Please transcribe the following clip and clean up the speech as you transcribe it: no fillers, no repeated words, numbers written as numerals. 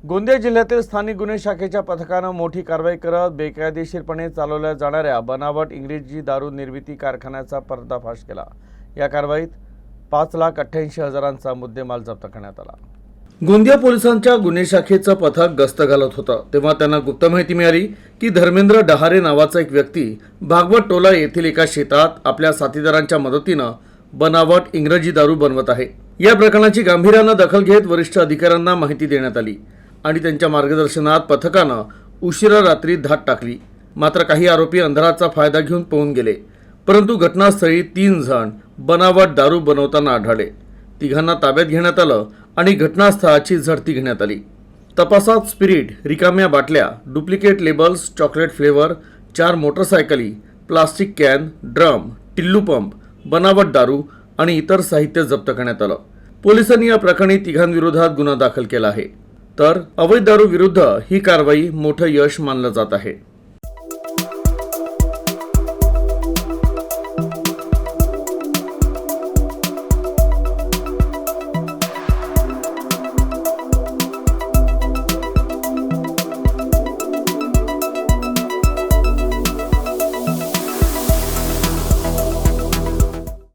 गोंदिया जिल्ह्यातील स्थानिक गुन्हे शाखेच्या पथकानं मोठी कारवाई करत बेकायदेशीरपणे चालवल्या जाणाऱ्या बनावट इंग्रजी दारू निर्मिती कारखान्याचा पर्दाफाश केला। या कारवाईत 5,88,000चा मुद्देमाल जप्त करण्यात आला। गोंदिया पोलिसांच्या गुन्हे शाखेचं पथक गस्त घालत होतं तेव्हा त्यांना गुप्त माहिती मिळाली की धर्मेंद्र डहारे नावाचा एक व्यक्ती भागवत टोला येथील एका शेतात आपल्या साथीदारांच्या मदतीनं बनावट इंग्रजी दारू बनवत आहे। या प्रकरणाची गांभीर्यानं दखल घेत वरिष्ठ अधिकाऱ्यांना माहिती देण्यात आली आणि त्यांच्या मार्गदर्शनात पथकानं उशिरा रात्री धाड टाकली। मात्र काही आरोपी अंधाराचा फायदा घेऊन पळून गेले, परंतु घटनास्थळी 3 जण बनावट दारू बनवताना आढळले। तिघांना ताब्यात घेण्यात आलं आणि घटनास्थळाची झडती घेण्यात आली। तपासात स्पिरिट, रिकाम्या बाटल्या, डुप्लिकेट लेबल्स, चॉकलेट फ्लेवर, 4 मोटरसायकली, plastic can, drum, Tillu pump, बनावट दारू आणि इतर साहित्य जप्त करण्यात आलं। पोलिसांनी या प्रकरणी तिघांविरोधात गुन्हा दाखल केला आहे, तर अवैध दारू विरुद्ध ही कारवाई मोठं यश मानलं जात आहे।